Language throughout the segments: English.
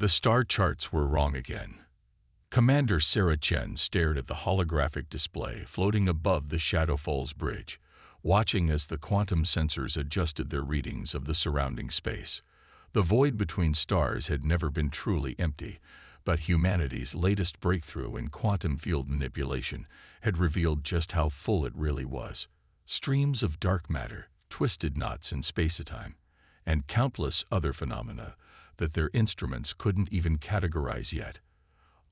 The star charts were wrong again. Commander Sarah Chen stared at the holographic display floating above the Shadow Falls Bridge, watching as the quantum sensors adjusted their readings of the surrounding space. The void between stars had never been truly empty, but humanity's latest breakthrough in quantum field manipulation had revealed just how full it really was. Streams of dark matter, twisted knots in space-time, and countless other phenomena that their instruments couldn't even categorize yet.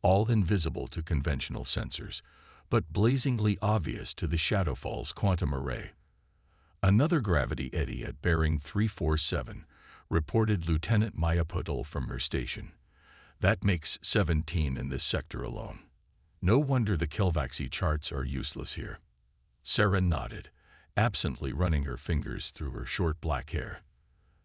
All invisible to conventional sensors, but blazingly obvious to the Shadow Falls quantum array. Another gravity eddy at bearing 347, reported Lieutenant Maya Putil from her station. That makes 17 in this sector alone. No wonder the Kelvaxi charts are useless here. Sarah nodded, absently running her fingers through her short black hair.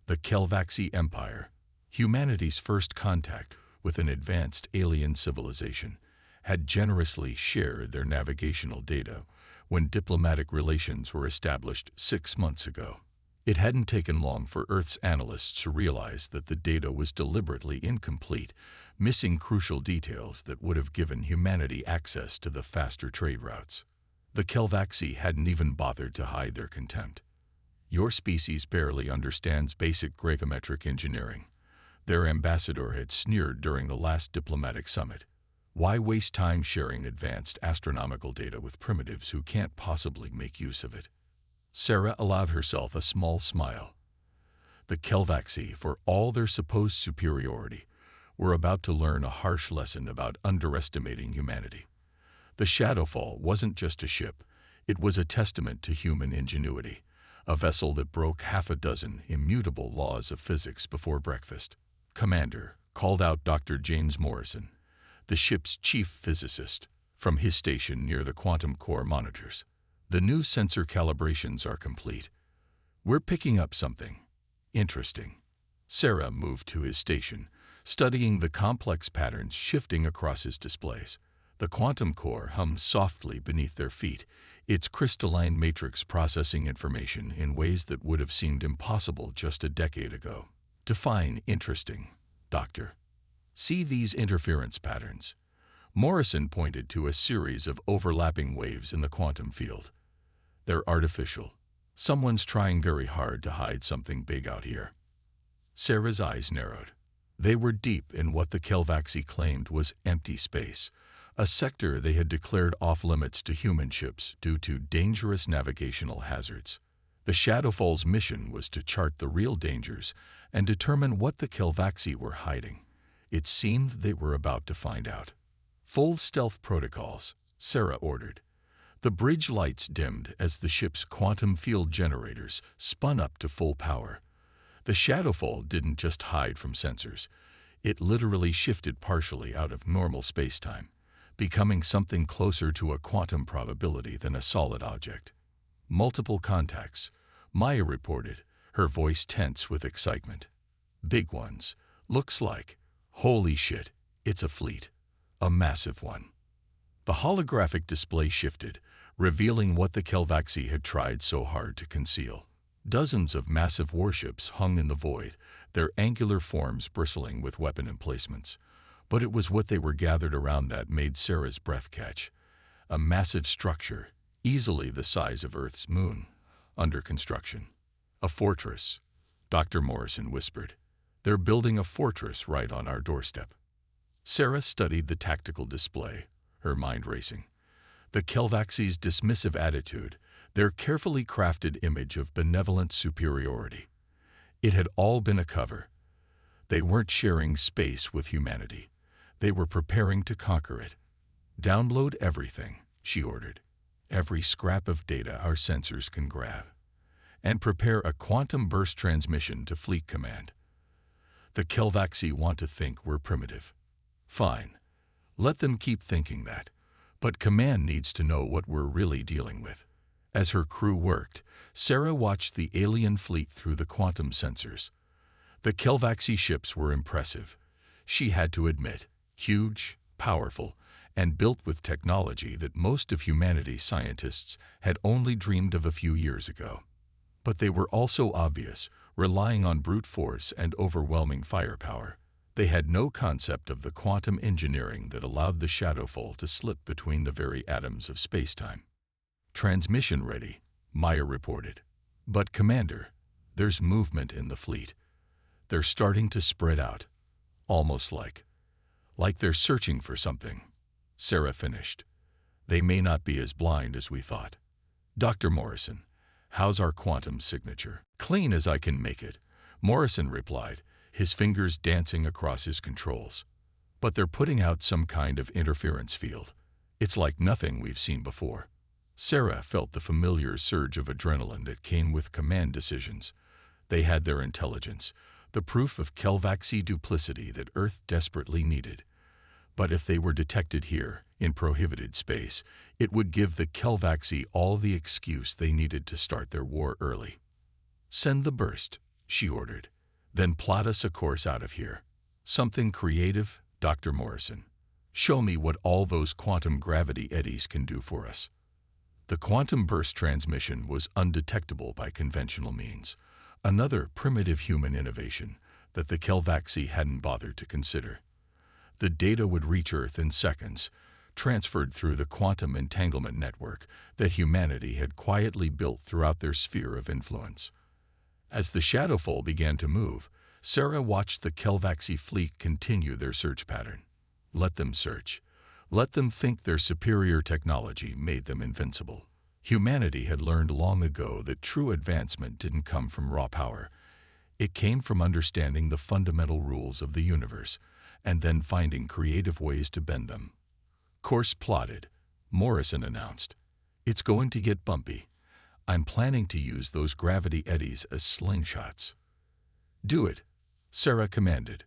The Kelvaxi Empire, humanity's first contact with an advanced alien civilization, had generously shared their navigational data when diplomatic relations were established 6 months ago. It hadn't taken long for Earth's analysts to realize that the data was deliberately incomplete, missing crucial details that would have given humanity access to the faster trade routes. The Kelvaxi hadn't even bothered to hide their contempt. Your species barely understands basic gravimetric engineering. Their ambassador had sneered during the last diplomatic summit. Why waste time sharing advanced astronomical data with primitives who can't possibly make use of it? Sarah allowed herself a small smile. The Kelvaxi, for all their supposed superiority, were about to learn a harsh lesson about underestimating humanity. The Shadowfall wasn't just a ship, it was a testament to human ingenuity, a vessel that broke half a dozen immutable laws of physics before breakfast. "Commander," called out Dr. James Morrison, the ship's chief physicist, from his station near the quantum core monitors. "The new sensor calibrations are complete. We're picking up something interesting." Sarah moved to his station, studying the complex patterns shifting across his displays. The quantum core hummed softly beneath their feet, its crystalline matrix processing information in ways that would have seemed impossible just a decade ago. "Define interesting, Doctor." "See these interference patterns?" Morrison pointed to a series of overlapping waves in the quantum field. "They're artificial. Someone's trying very hard to hide something big out here." Sarah's eyes narrowed. They were deep in what the Kelvaxi claimed was empty space, a sector they had declared off-limits to human ships due to dangerous navigational hazards. The Shadowfall's mission was to chart the real dangers and determine what the Kelvaxi were hiding. It seemed they were about to find out. "Full stealth protocols," Sarah ordered. The bridge lights dimmed as the ship's quantum field generators spun up to full power. The Shadowfall didn't just hide from sensors. It literally shifted partially out of normal spacetime, becoming something closer to a quantum probability than a solid object. "Multiple contacts," Maya reported, her voice tense with excitement. "Big ones. Looks like, holy shit, it's a fleet. A massive one." The holographic display shifted, revealing what the Kelvaxi had tried so hard to conceal. Dozens of massive warships hung in the void, their angular forms bristling with weapon emplacements. But it was what they were gathered around that made Sarah's breath catch. A massive structure, easily the size of Earth's moon, under construction. "A fortress," Dr. Morrison whispered. "They're building a fortress right on our doorstep." Sarah studied the tactical display, her mind racing. The Kelvaxi's dismissive attitude, their carefully crafted image of benevolent superiority. It had all been a cover. They weren't sharing space with humanity. They were preparing to conquer it. "Download everything," she ordered. "Every scrap of data our sensors can grab. And prepare a quantum burst transmission to Fleet Command. The Kelvaxi want to think we're primitive. Fine. Let them keep thinking that. But Command needs to know what we're really dealing with." As her crew worked, Sarah watched the alien fleet through the quantum sensors. The Kelvaxi ships were impressive. She had to admit, huge, powerful, and built with technology that most of humanity's scientists had only dreamed of a few years ago. But they were also obvious, relying on brute force and overwhelming firepower. They had no concept of the quantum engineering that allowed the shadowfall to slip between the very atoms of spacetime. "Transmission ready," Maya reported. "But Commander, there's movement in the fleet. They're starting to spread out. Almost like they're searching for something," Sarah finished. "They may not be as blind as we thought." "Dr. Morrison, how's our quantum signature?" "Clean as I can make it," Morrison replied, his fingers dancing across his controls. "But they're putting out some kind of interference field. It's like nothing we've seen before." Sarah felt the familiar surge of adrenaline that came with command decisions. They had their intelligence, the proof of Kelvaxi duplicity that Earth desperately needed. But if they were detected here, in prohibited space, it would give the Kelvaxi all the excuse they needed to start their war early. "Send the burst," she ordered. "Then plot us a course out of here. Something creative, Dr. Morrison. Show me what all those quantum gravity eddies can do for us." The quantum burst transmission was undetectable by conventional means, another primitive human innovation that the Kelvaxi hadn't bothered to consider. The data would reach Earth in seconds, transferred through the quantum entanglement network that humanity had quietly built throughout their sphere of influence. As the shadowfall began to move, Sarah watched the Kelvaxi fleet continue their search pattern. Let them search. Let them think their superior technology made them invincible. Humanity had learned long ago that true advancement didn't come from raw power. It came from understanding the fundamental rules of the universe, and then finding creative ways to bend them. "Course plotted," Morrison announced. "It's going to get bumpy. I'm planning to use those gravity eddies as slingshots." "Do it," Sarah commanded.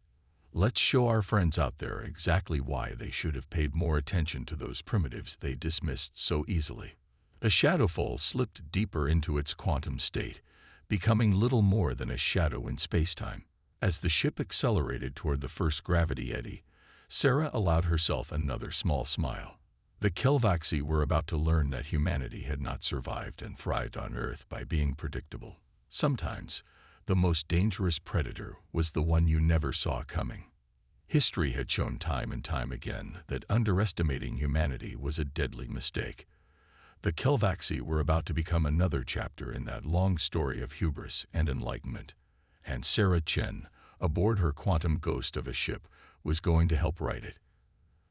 "Let's show our friends out there exactly why they should have paid more attention to those primitives they dismissed so easily." A shadowfall slipped deeper into its quantum state, becoming little more than a shadow in spacetime. As the ship accelerated toward the first gravity eddy, Sarah allowed herself another small smile. The Kelvaxi were about to learn that humanity had not survived and thrived on Earth by being predictable. Sometimes, the most dangerous predator was the one you never saw coming. History had shown time and time again that underestimating humanity was a deadly mistake. The Kelvaxi were about to become another chapter in that long story of hubris and enlightenment, and Sarah Chen, aboard her quantum ghost of a ship, was going to help write it.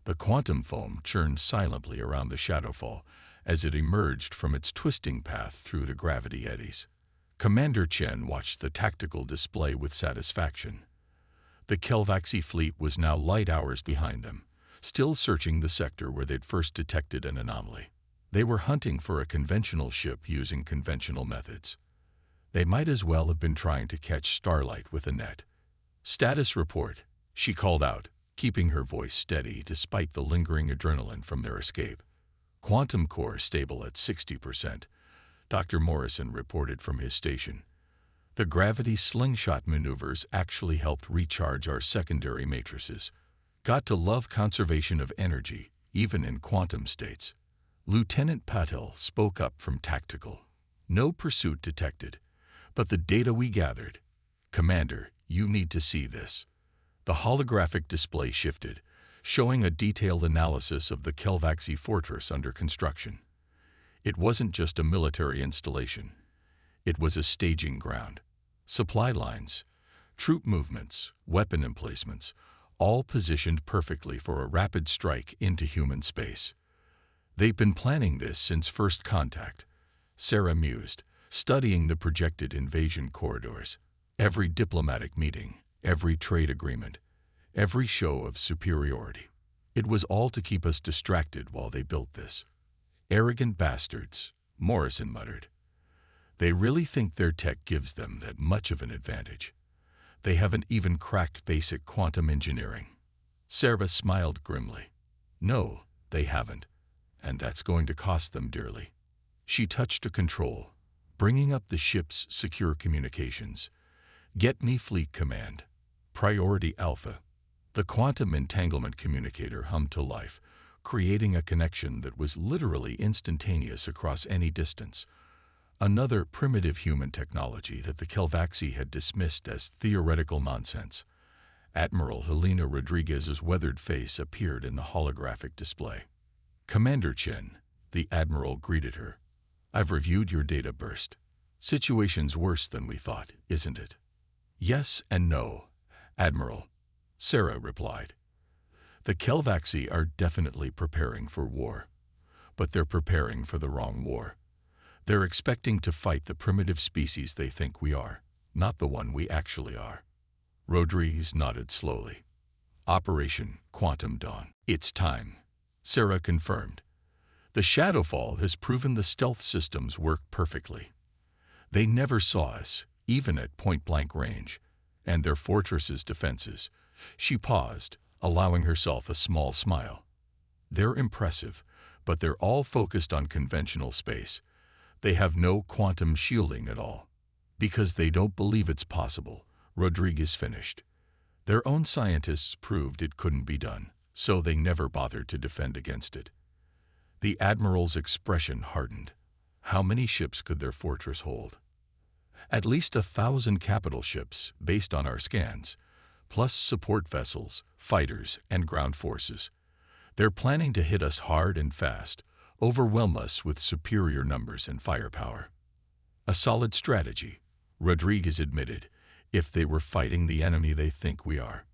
The quantum foam churned silently around the shadowfall as it emerged from its twisting path through the gravity eddies. Commander Chen watched the tactical display with satisfaction. The Kelvaxi fleet was now light hours behind them, still searching the sector where they'd first detected an anomaly. They were hunting for a conventional ship using conventional methods. They might as well have been trying to catch starlight with a net. "Status report," she called out, keeping her voice steady despite the lingering adrenaline from their escape. "Quantum core stable at 60%, Dr. Morrison reported from his station. "The gravity slingshot maneuvers actually helped recharge our secondary matrices. Got to love conservation of energy, even in quantum states." Lieutenant Patel spoke up from tactical. "No pursuit detected, but the data we gathered. Commander, you need to see this." The holographic display shifted, showing a detailed analysis of the Kelvaxi fortress under construction. It wasn't just a military installation. It was a staging ground. Supply lines, troop movements, weapon emplacements, all positioned perfectly for a rapid strike into human space. "They've been planning this since first contact," Sarah mused, studying the projected invasion corridors. Every diplomatic meeting, every trade agreement, every show of superiority. It was all to keep us distracted while they built this. "Arrogant bastards," Morrison muttered. "They really think their tech gives them that much of an advantage. They haven't even cracked basic quantum engineering." Sarah smiled grimly. "No, they haven't, and that's going to cost them dearly." She touched a control, bringing up the ship's secure communications. "Get me fleet command. Priority Alpha." The quantum entanglement communicator hummed to life, creating a connection that was literally instantaneous across any distance. Another primitive human technology that the Kelvaxi had dismissed as theoretical nonsense. Admiral Helena Rodriguez's weathered face appeared in the holographic display. "Commander Chen," the Admiral greeted her. "I've reviewed your data burst. Situation's worse than we thought, isn't it?" "Yes and no, Admiral," Sarah replied. "The Kelvaxi are definitely preparing for war. But they're preparing for the wrong war. They're expecting to fight the primitive species they think we are, not the one we actually are." Rodriguez nodded slowly. "Operation Quantum Dawn. It's time," Sarah confirmed. "The Shadowfall has proven the stealth systems work perfectly. They never saw us, even at point-blank range, and their fortress's defenses." She paused, allowing herself a small smile. "They're impressive, but they're all focused on conventional space. They have no quantum shielding at all. Because they don't believe it's possible," Rodriguez finished. "Their own scientists proved it couldn't be done, so they never bothered to defend against it." The Admiral's expression hardened. How many ships could their fortress hold? "At least 1,000 capital ships, based on our scans, plus support vessels, fighters, and ground forces. They're planning to hit us hard and fast, overwhelm us with superior numbers and firepower." "A solid strategy," Rodriguez admitted, "if they were fighting the enemy they think we are."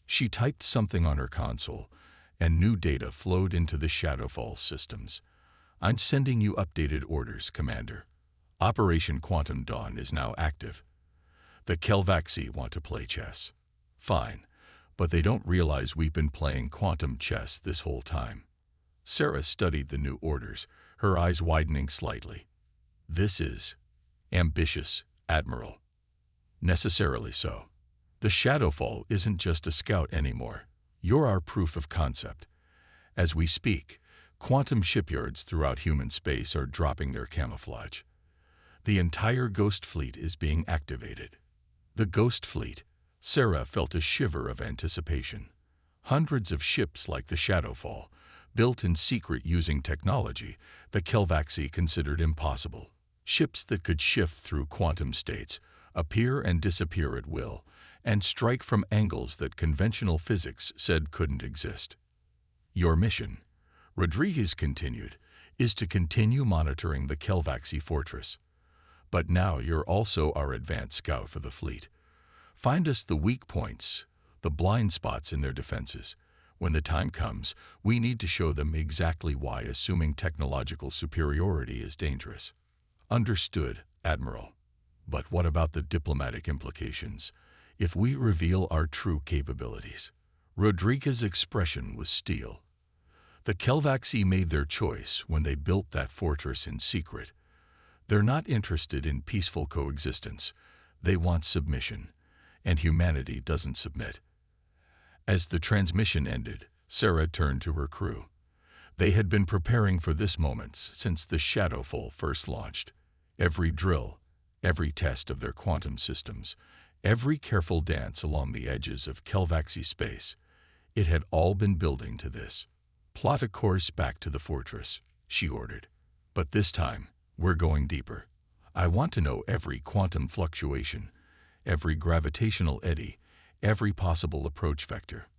She typed something on her console, and new data flowed into the Shadowfall systems. "I'm sending you updated orders, Commander. Operation Quantum Dawn is now active. The Kelvaxi want to play chess. Fine, but they don't realize we've been playing quantum chess this whole time." Sarah studied the new orders, her eyes widening slightly. "This is ambitious, Admiral." "Necessarily so. The Shadowfall isn't just a scout anymore. You're our proof of concept. As we speak, quantum shipyards throughout human space are dropping their camouflage. The entire Ghost Fleet is being activated." The Ghost Fleet. Sarah felt a shiver of anticipation. Hundreds of ships like the Shadowfall, built in secret using technology the Kelvaxi considered impossible. Ships that could shift through quantum states, appear and disappear at will, and strike from angles that conventional physics said couldn't exist. "Your mission," Rodriguez continued, "is to continue monitoring the Kelvaxi fortress. But now you're also our advanced scout for the fleet. Find us the weak points, the blind spots in their defenses. When the time comes, we need to show them exactly why assuming technological superiority is dangerous." "Understood, Admiral. But what about the diplomatic implications? If we reveal our true capabilities?" Rodriguez's expression was steel. "The Kelvaxi made their choice when they built that fortress in secret. They're not interested in peaceful coexistence. They want submission, and humanity doesn't submit." As the transmission ended, Sarah turned to her crew. They had been preparing for this moment since the Shadowfall first launched. Every drill, every test of their quantum systems, every careful dance along the edges of Kelvaxi space, it had all been building to this. "Plot a course back to the fortress," she ordered. "But this time, we're going deeper. I want to know every quantum fluctuation, every gravitational eddy, every possible approach vector.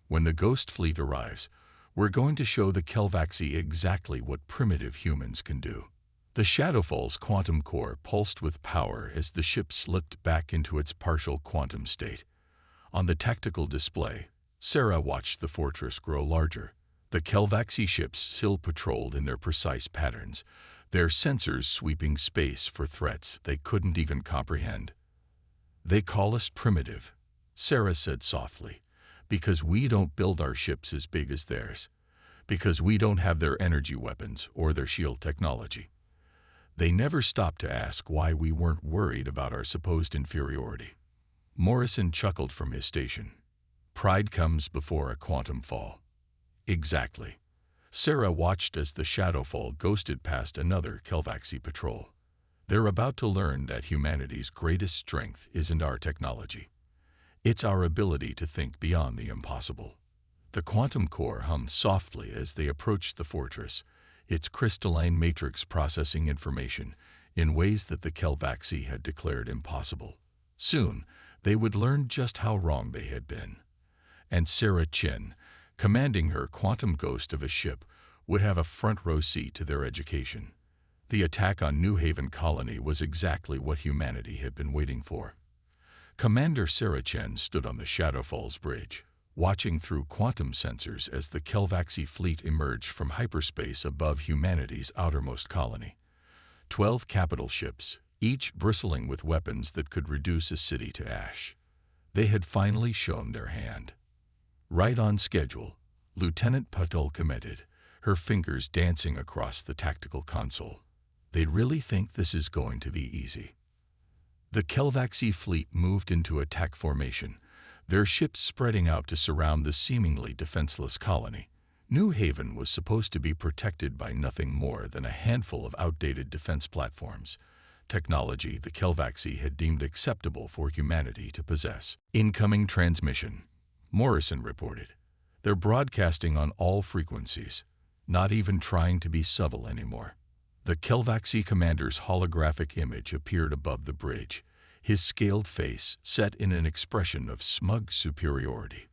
When the Ghost Fleet arrives, we're going to show the Kelvaxi exactly what primitive humans can do." The Shadowfall's quantum core pulsed with power as the ship slipped back into its partial quantum state. On the tactical display, Sarah watched the fortress grow larger. The Kelvaxi ships still patrolled in their precise patterns, their sensors sweeping space for threats they couldn't even comprehend. "They call us primitive," Sarah said softly, "because we don't build our ships as big as theirs, because we don't have their energy weapons or their shield technology." They never stopped to ask why we weren't worried about our supposed inferiority. Morrison chuckled from his station. "Pride comes before a quantum fall." "Exactly." Sarah watched as the Shadowfall ghosted past another Kelvaxi patrol. "They're about to learn that humanity's greatest strength isn't our technology. It's our ability to think beyond the impossible." The quantum core hummed softly as they approached the fortress, its crystalline matrix processing information in ways that the Kelvaxi had declared impossible. Soon, They would learn just how wrong they had been. And Sarah Chen, commanding her quantum ghost of a ship, would have a front-row seat to their education. The attack on New Haven Colony was exactly what humanity had been waiting for. Commander Sarah Chen stood on the Shadow Falls Bridge, watching through quantum sensors as the Galactic fleet emerged from hyperspace above humanity's outermost colony. 12 capital ships, each bristling with weapons that could reduce a city to ash. They had finally shown their hand. Right on schedule, Lieutenant Patel commented, her fingers dancing across the tactical console. They really think this is going to be easy. The Galactic fleet moved into attack formation, their ships spreading out to surround the seemingly defenseless colony. New Haven was supposed to be protected by nothing more than a handful of outdated defense platforms, technology the Galactic had deemed acceptable for humanity to possess. Incoming transmission, Morrison reported. They're broadcasting on all frequencies, not even trying to be subtle anymore. The Galactic commander's holographic image appeared above the bridge, his scaled face set in an expression of smug superiority.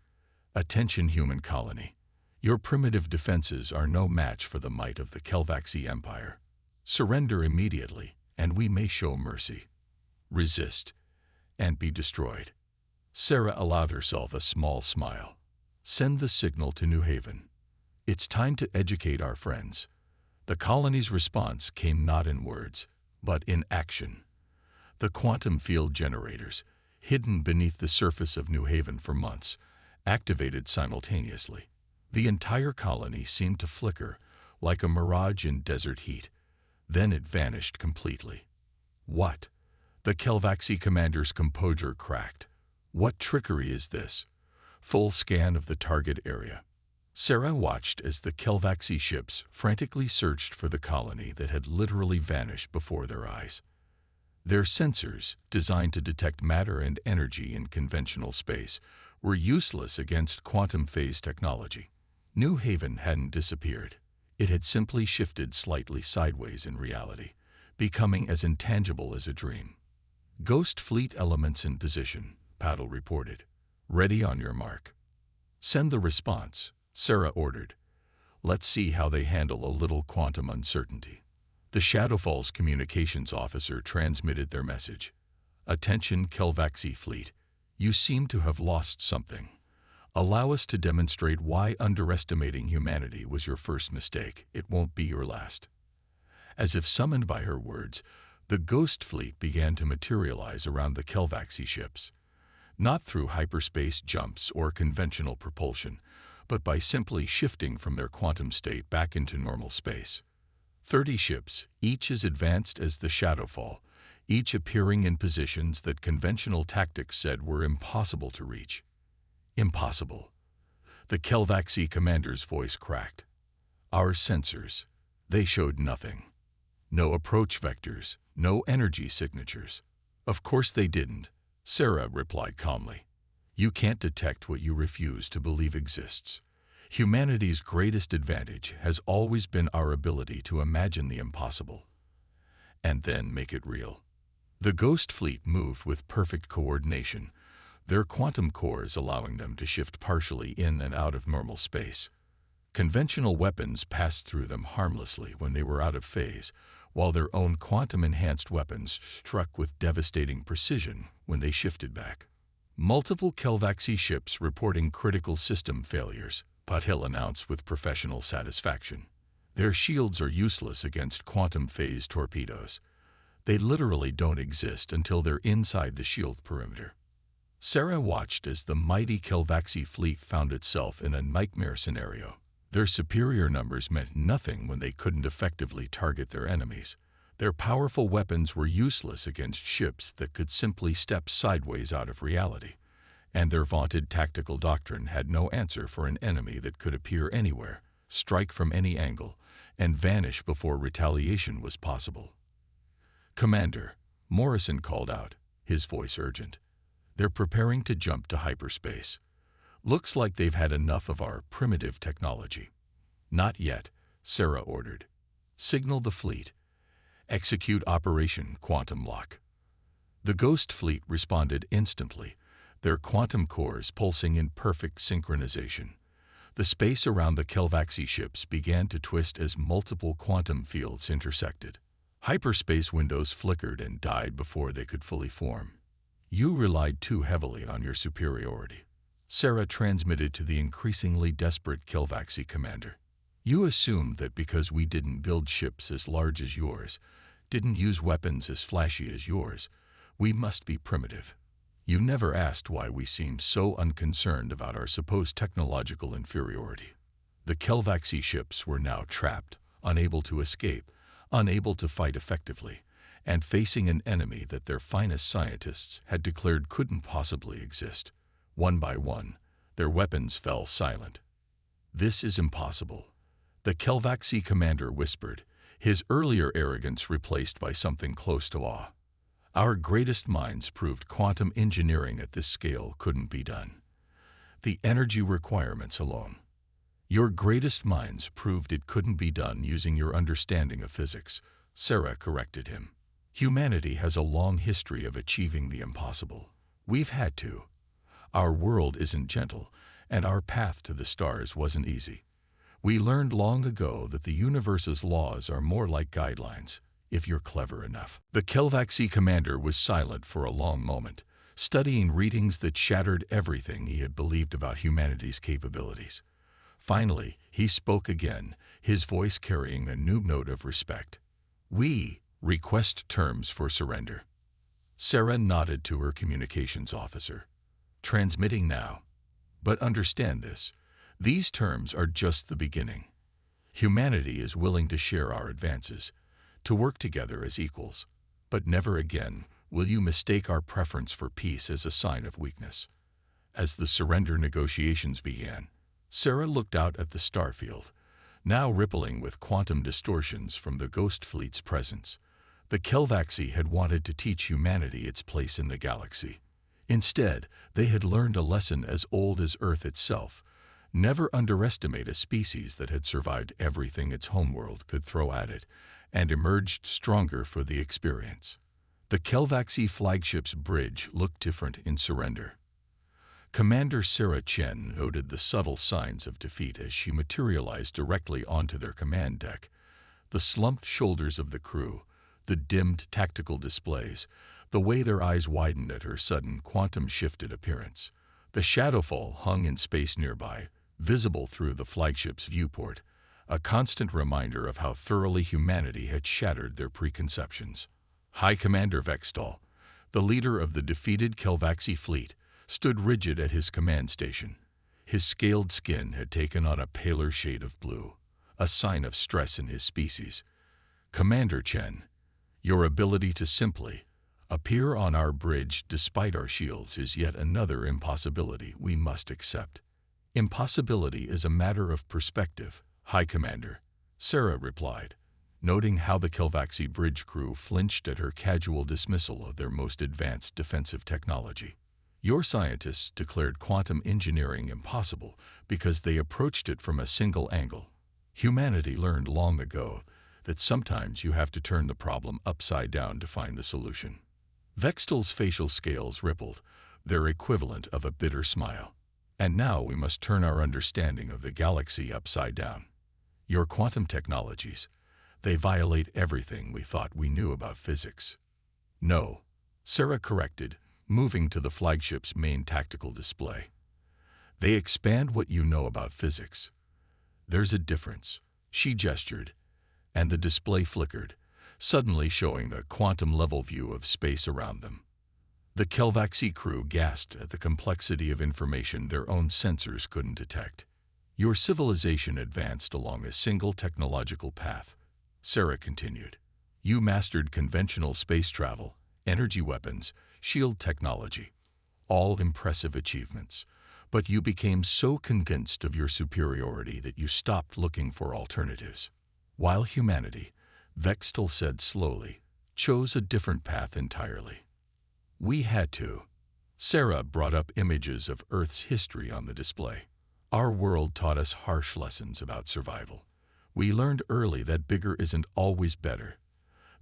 Attention, human colony. Your primitive defenses are no match for the might of the Galactic Empire. Surrender immediately, and we may show mercy. Resist, and be destroyed. Sarah allowed herself a small smile. Send the signal to New Haven. It's time to educate our friends. The colony's response came not in words, but in action. The quantum field generators, hidden beneath the surface of New Haven for months, activated simultaneously. The entire colony seemed to flicker, like a mirage in desert heat. Then it vanished completely. What? The Galactic commander's composure cracked. What trickery is this? Full scan of the target area. Sarah watched as the Galactic ships frantically searched for the colony that had literally vanished before their eyes. Their sensors, designed to detect matter and energy in conventional space, were useless against quantum phase technology. New Haven hadn't disappeared. It had simply shifted slightly sideways in reality, becoming as intangible as a dream. Ghost fleet elements in position, Paddle reported. Ready on your mark. Send the response, Sarah ordered. Let's see how they handle a little quantum uncertainty. The Shadowfall's communications officer transmitted their message. Attention, Galactic fleet. You seem to have lost something. Allow us to demonstrate why underestimating humanity was your first mistake. It won't be your last. As if summoned by her words, the Ghost Fleet began to materialize around the Galactic ships. Not through hyperspace jumps or conventional propulsion, but by simply shifting from their quantum state back into normal space. 30 ships, each as advanced as the Shadowfall, each appearing in positions that conventional tactics said were impossible to reach. Impossible. The Galactic commander's voice cracked. Our sensors, they showed nothing. No approach vectors, no energy signatures. Of course they didn't, Sarah replied calmly. You can't detect what you refuse to believe exists. Humanity's greatest advantage has always been our ability to imagine the impossible, and then make it real. The Ghost Fleet moved with perfect coordination, their quantum cores allowing them to shift partially in and out of normal space. Conventional weapons passed through them harmlessly when they were out of phase, while their own quantum-enhanced weapons struck with devastating precision when they shifted back. Multiple Galactic ships reporting critical system failures, Patil announced with professional satisfaction. Their shields are useless against quantum phase torpedoes. They literally don't exist until they're inside the shield perimeter. Sarah watched as the mighty Galactic fleet found itself in a nightmare scenario. Their superior numbers meant nothing when they couldn't effectively target their enemies. Their powerful weapons were useless against ships that could simply step sideways out of reality. And their vaunted tactical doctrine had no answer for an enemy that could appear anywhere, strike from any angle, and vanish before retaliation was possible. Commander, Morrison called out, his voice urgent. They're preparing to jump to hyperspace. Looks like they've had enough of our primitive technology. Not yet, Sarah ordered. Signal the fleet. Execute Operation Quantum Lock. The Ghost Fleet responded instantly, their quantum cores pulsing in perfect synchronization. The space around the Galactic ships began to twist as multiple quantum fields intersected. Hyperspace windows flickered and died before they could fully form. You relied too heavily on your superiority, Sarah transmitted to the increasingly desperate Galactic commander. You assumed that because we didn't build ships as large as yours, didn't use weapons as flashy as yours, we must be primitive. You never asked why we seemed so unconcerned about our supposed technological inferiority. The Galactic ships were now trapped, unable to escape, unable to fight effectively, and facing an enemy that their finest scientists had declared couldn't possibly exist. One by one, their weapons fell silent. "This is impossible," the Galactic commander whispered, his earlier arrogance replaced by something close to awe. "Our greatest minds proved quantum engineering at this scale couldn't be done. The energy requirements alone. Your greatest minds proved it couldn't be done using your understanding of physics," Sarah corrected him. "Humanity has a long history of achieving the impossible. We've had to. Our world isn't gentle, and our path to the stars wasn't easy. We learned long ago that the universe's laws are more like guidelines, if you're clever enough." The Galactic commander was silent for a long moment, studying readings that shattered everything he had believed about humanity's capabilities. Finally, he spoke again, his voice carrying a new note of respect. "We request terms for surrender." Sarah nodded to her communications officer. "Transmitting now. But understand this. These terms are just the beginning. Humanity is willing to share our advances, to work together as equals. But never again will you mistake our preference for peace as a sign of weakness." As the surrender negotiations began, Sarah looked out at the starfield, now rippling with quantum distortions from the Ghost Fleet's presence. The Galactic had wanted to teach humanity its place in the galaxy. Instead, they had learned a lesson as old as Earth itself. Never underestimate a species that had survived everything its homeworld could throw at it and emerged stronger for the experience. The Galactic flagship's bridge looked different in surrender. Commander Sarah Chen noted the subtle signs of defeat as she materialized directly onto their command deck. The slumped shoulders of the crew, the dimmed tactical displays, the way their eyes widened at her sudden quantum-shifted appearance. The shadowfall hung in space nearby, visible through the flagship's viewport, a constant reminder of how thoroughly humanity had shattered their preconceptions. High Commander Vextal, the leader of the defeated Galactic fleet, stood rigid at his command station. His scaled skin had taken on a paler shade of blue, a sign of stress in his species. "Commander Chen, your ability to simply appear on our bridge despite our shields is yet another impossibility we must accept." "Impossibility is a matter of perspective, High Commander," Sarah replied, noting how the Galactic bridge crew flinched at her casual dismissal of their most advanced defensive technology. "Your scientists declared quantum engineering impossible because they approached it from a single angle. Humanity learned long ago that sometimes you have to turn the problem upside down to find the solution." Vextal's facial scales rippled, their equivalent of a bitter smile. "And now we must turn our understanding of the galaxy upside down. Your quantum technologies, they violate everything we thought we knew about physics." "No," Sarah corrected, moving to the flagship's main tactical display. "They expand what you know about physics. There's a difference." She gestured, and the display flickered, suddenly showing the quantum-level view of space around them. The Galactic crew gasped at the complexity of information their own sensors couldn't detect. "Your civilization advanced along a single technological path," Sarah continued. "You mastered conventional space travel, energy weapons, shield technology. All impressive achievements. But you became so convinced of your superiority that you stopped looking for alternatives. While humanity," Vextal said slowly, "chose a different path entirely. We had to." Sarah brought up images of Earth's history on the display. "Our world taught us harsh lessons about survival. We learned early that bigger isn't always better.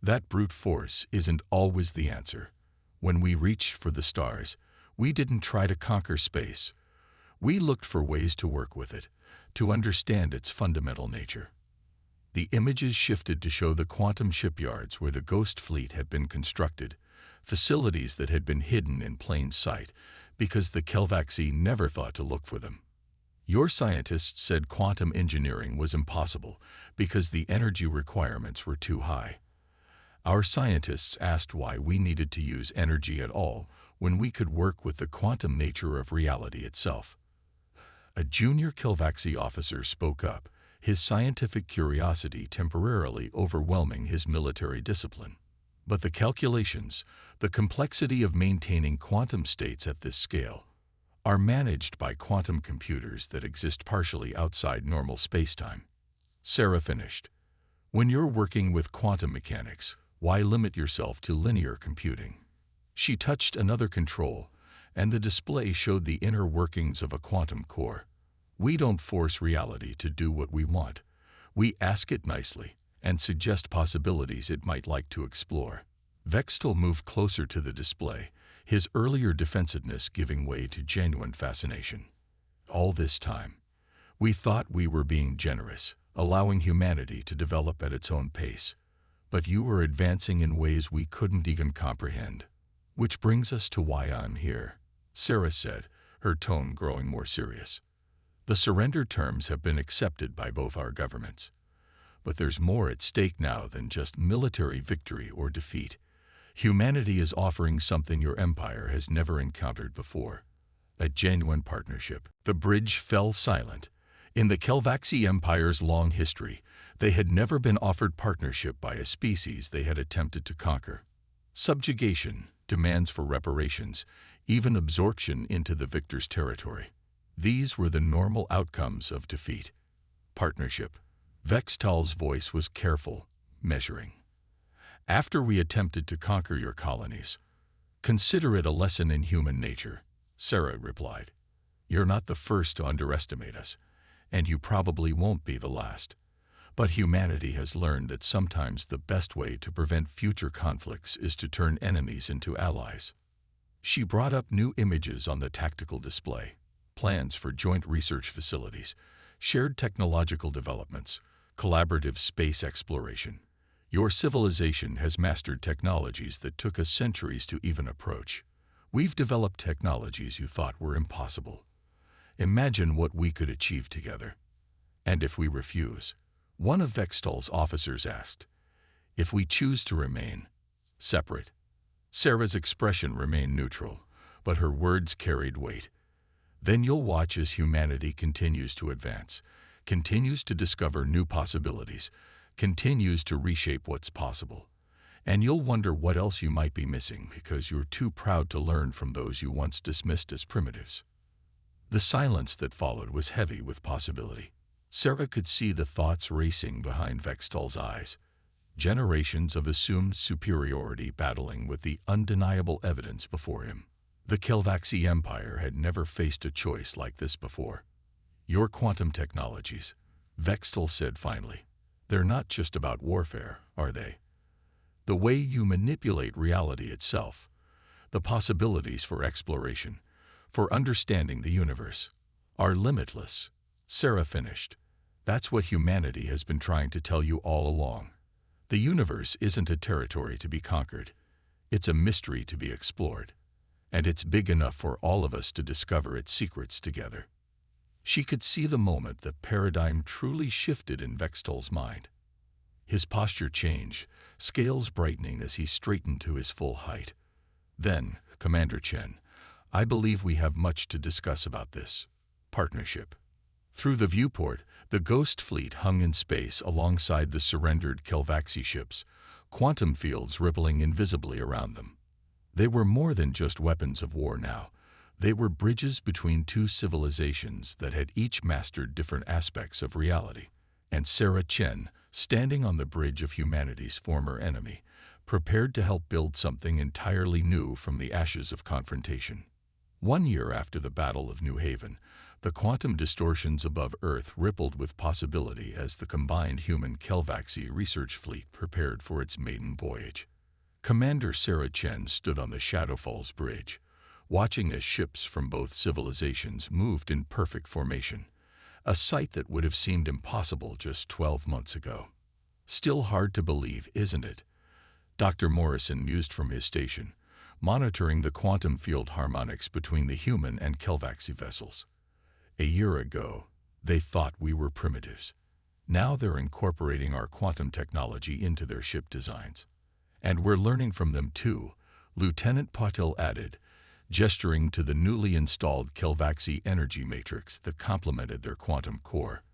That brute force isn't always the answer. When we reached for the stars, We didn't try to conquer space. We looked for ways to work with it, to understand its fundamental nature. The images shifted to show the quantum shipyards where the Ghost Fleet had been constructed, facilities that had been hidden in plain sight because the Kelvaxi never thought to look for them. Your scientists said quantum engineering was impossible because the energy requirements were too high. Our scientists asked why we needed to use energy at all when we could work with the quantum nature of reality itself. A junior Kelvaxi officer spoke up, his scientific curiosity temporarily overwhelming his military discipline. But the calculations, the complexity of maintaining quantum states at this scale, are managed by quantum computers that exist partially outside normal spacetime. Sarah finished. When you're working with quantum mechanics, why limit yourself to linear computing? She touched another control, and the display showed the inner workings of a quantum core. We don't force reality to do what we want. We ask it nicely and suggest possibilities it might like to explore. Vextal moved closer to the display, his earlier defensiveness giving way to genuine fascination. All this time, we thought we were being generous, allowing humanity to develop at its own pace. But you were advancing in ways we couldn't even comprehend. Which brings us to why I'm here, Sarah said, her tone growing more serious. The surrender terms have been accepted by both our governments. But there's more at stake now than just military victory or defeat. Humanity is offering something your empire has never encountered before. A genuine partnership. The bridge fell silent. In the Kelvaxi Empire's long history, they had never been offered partnership by a species they had attempted to conquer. Subjugation, demands for reparations, even absorption into the victor's territory. These were the normal outcomes of defeat. Partnership. Vextal's voice was careful, measuring. After we attempted to conquer your colonies, consider it a lesson in human nature, Sarah replied. You're not the first to underestimate us, and you probably won't be the last. But humanity has learned that sometimes the best way to prevent future conflicts is to turn enemies into allies. She brought up new images on the tactical display, plans for joint research facilities, shared technological developments, collaborative space exploration. Your civilization has mastered technologies that took us centuries to even approach. We've developed technologies you thought were impossible. Imagine what we could achieve together. And if we refuse? One of Vextal's officers asked. If we choose to remain separate? Sarah's expression remained neutral, but her words carried weight. Then you'll watch as humanity continues to advance, continues to discover new possibilities, continues to reshape what's possible. And you'll wonder what else you might be missing because you're too proud to learn from those you once dismissed as primitives. The silence that followed was heavy with possibility. Sarah could see the thoughts racing behind Vextal's eyes. Generations of assumed superiority battling with the undeniable evidence before him. The Kelvaxi Empire had never faced a choice like this before. Your quantum technologies, Vextal said finally. They're not just about warfare, are they? The way you manipulate reality itself, the possibilities for exploration, for understanding the universe, are limitless, Sarah finished. That's what humanity has been trying to tell you all along. The universe isn't a territory to be conquered. It's a mystery to be explored. And it's big enough for all of us to discover its secrets together. She could see the moment the paradigm truly shifted in Vextal's mind. His posture changed, scales brightening as he straightened to his full height. Then, Commander Chen, I believe we have much to discuss about this partnership. Through the viewport, the Ghost Fleet hung in space alongside the surrendered Kelvaxi ships, quantum fields rippling invisibly around them. They were more than just weapons of war now. They were bridges between two civilizations that had each mastered different aspects of reality. And Sarah Chen, standing on the bridge of humanity's former enemy, prepared to help build something entirely new from the ashes of confrontation. 1 year after the Battle of New Haven, the quantum distortions above Earth rippled with possibility as the combined human Kelvaxi research fleet prepared for its maiden voyage. Commander Sarah Chen stood on the Shadow Falls Bridge, watching as ships from both civilizations moved in perfect formation, a sight that would have seemed impossible just 12 months ago. Still hard to believe, isn't it? Dr. Morrison mused from his station, monitoring the quantum field harmonics between the human and Kelvaxi vessels. A year ago, they thought we were primitives. Now they're incorporating our quantum technology into their ship designs. And we're learning from them too, Lieutenant Patil added, gesturing to the newly installed Kelvaxi energy matrix that complemented their quantum core.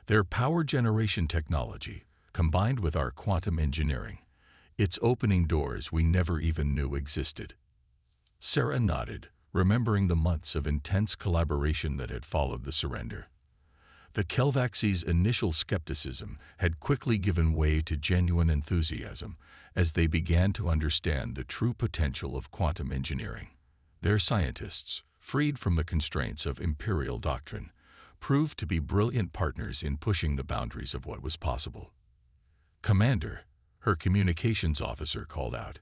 Their power generation technology, combined with our quantum engineering, it's opening doors we never even knew existed. Sarah nodded, remembering the months of intense collaboration that had followed the surrender. The Kelvaxi's initial skepticism had quickly given way to genuine enthusiasm as they began to understand the true potential of quantum engineering. Their scientists, freed from the constraints of imperial doctrine, proved to be brilliant partners in pushing the boundaries of what was possible. "Commander," her communications officer called out.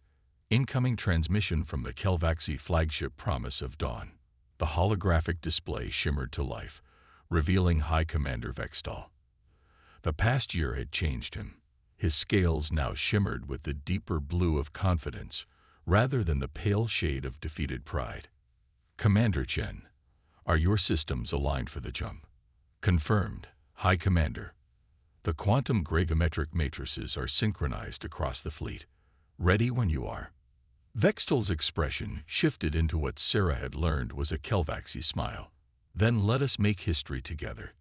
"Incoming transmission from the Kelvaxi flagship Promise of Dawn." The holographic display shimmered to life, revealing High Commander Vextal. The past year had changed him. His scales now shimmered with the deeper blue of confidence, rather than the pale shade of defeated pride. "Commander Chen, are your systems aligned for the jump?" "Confirmed, High Commander. The quantum gravimetric matrices are synchronized across the fleet. Ready when you are." Vextal's expression shifted into what Sarah had learned was a Kelvaxi smile. "Then let us make history together."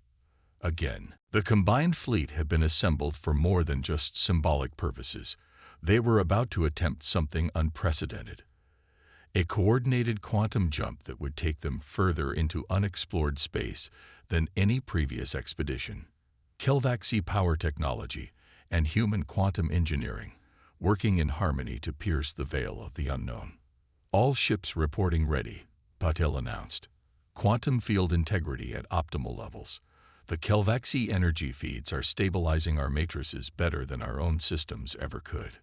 Again, the combined fleet had been assembled for more than just symbolic purposes. They were about to attempt something unprecedented. A coordinated quantum jump that would take them further into unexplored space than any previous expedition. Kelvaxi power technology and human quantum engineering, working in harmony to pierce the veil of the unknown. "All ships reporting ready," Patil announced. "Quantum field integrity at optimal levels. The Kelvaxi energy feeds are stabilizing our matrices better than our own systems ever could."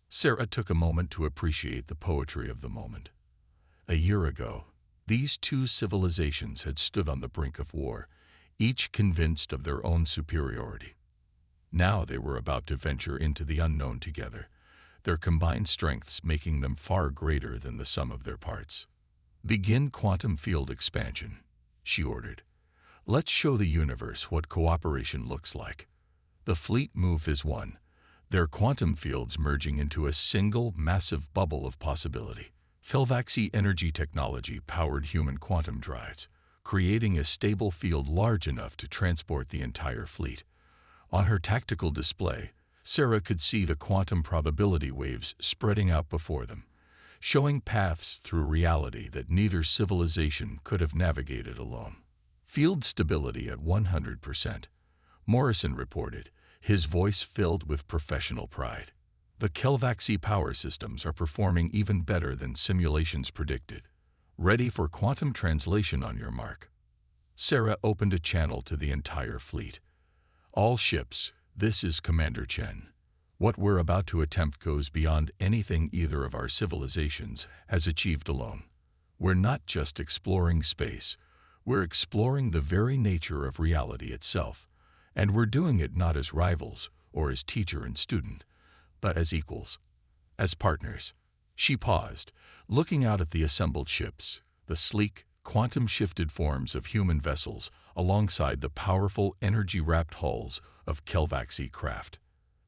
Sarah took a moment to appreciate the poetry of the moment. A year ago, these two civilizations had stood on the brink of war, each convinced of their own superiority. Now they were about to venture into the unknown together, their combined strengths making them far greater than the sum of their parts. "Begin quantum field expansion," she ordered. "Let's show the universe what cooperation looks like." The fleet moved as one, their quantum fields merging into a single massive bubble of possibility. Kelvaxi energy technology powered human quantum drives, creating a stable field large enough to transport the entire fleet. On her tactical display, Sarah could see the quantum probability waves spreading out before them, showing paths through reality that neither civilization could have navigated alone. "Field stability at 100%, Morrison reported, his voice filled with professional pride. "The Kelvaxi power systems are performing even better than simulations predicted. Ready for quantum translation on your mark." Sarah opened a channel to the entire fleet. "All ships, this is Commander Chen. What we're about to attempt goes beyond anything either of our civilizations has achieved alone. We're not just exploring space, we're exploring the very nature of reality itself, and we're doing it not as rivals or as teacher and student, but as equals, as partners." She paused, looking out at the assembled ships, the sleek, quantum-shifted forms of human vessels alongside the powerful, energy-wrapped hulls of Kelvaxi craft.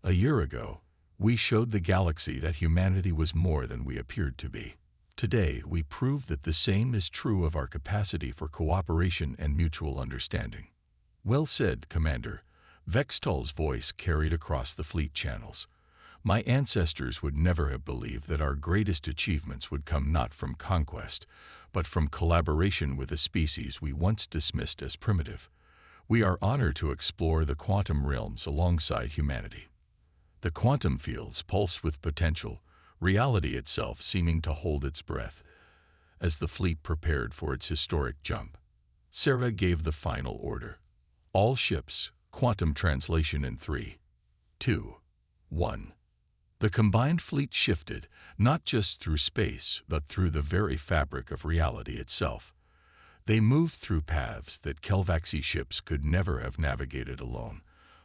"A year ago, we showed the galaxy that humanity was more than we appeared to be. Today, we prove that the same is true of our capacity for cooperation and mutual understanding." "Well said, Commander," Vextal's voice carried across the fleet channels. "My ancestors would never have believed that our greatest achievements would come not from conquest, but from collaboration with a species we once dismissed as primitive. We are honored to explore the quantum realms alongside humanity." The quantum fields pulsed with potential, reality itself seeming to hold its breath, as the fleet prepared for its historic jump. Sarah gave the final order. "All ships, quantum translation in 3, 2, 1. The combined fleet shifted, not just through space, but through the very fabric of reality itself. They moved through paths that Kelvaxi ships could never have navigated alone,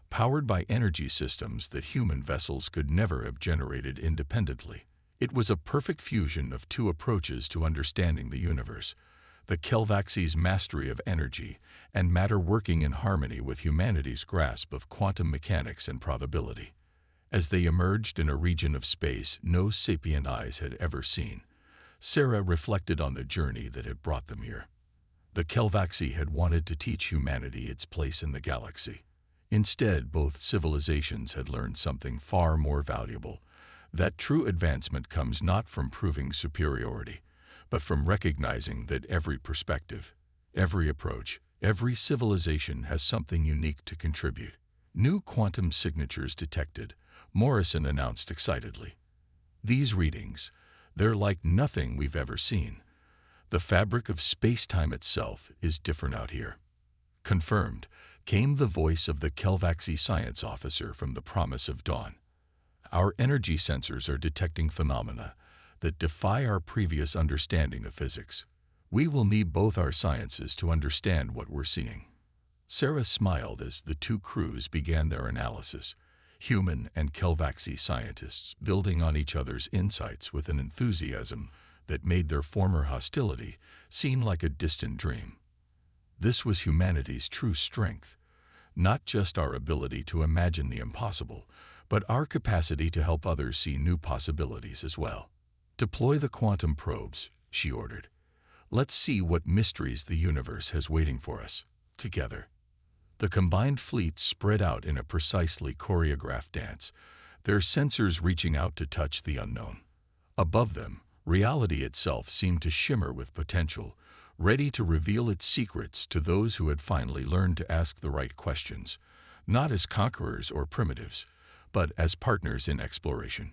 powered by energy systems that human vessels could never have generated independently. It was a perfect fusion of two approaches to understanding the universe: the Kelvaxi's mastery of energy and matter working in harmony with humanity's grasp of quantum mechanics and probability. As they emerged in a region of space no sapient eyes had ever seen, Sarah reflected on the journey that had brought them here. The Kelvaxi had wanted to teach humanity its place in the galaxy. Instead, both civilizations had learned something far more valuable: that true advancement comes not from proving superiority, but from recognizing that every perspective, every approach, every civilization has something unique to contribute. New quantum signatures detected, Morrison announced excitedly. These readings, they're like nothing we've ever seen. The fabric of space-time itself is different out here. Confirmed, came the voice of the Kelvaxi science officer from the promise of dawn. Our energy sensors are detecting phenomena that defy our previous understanding of physics. We will need both our sciences to understand what we're seeing. Sarah smiled as the two crews began their analysis, human and Kelvaxi scientists building on each other's insights with an enthusiasm that made their former hostility seem like a distant dream. This was humanity's true strength, not just our ability to imagine the impossible, but our capacity to help others see new possibilities as well. Deploy the quantum probes, she ordered. Let's see what mysteries the universe has waiting for us, together. The combined fleet spread out in a precisely choreographed dance, their sensors reaching out to touch the unknown. Above them, reality itself seemed to shimmer with potential, ready to reveal its secrets to those who had finally learned to ask the right questions, not as conquerors or primitives, but as partners in exploration.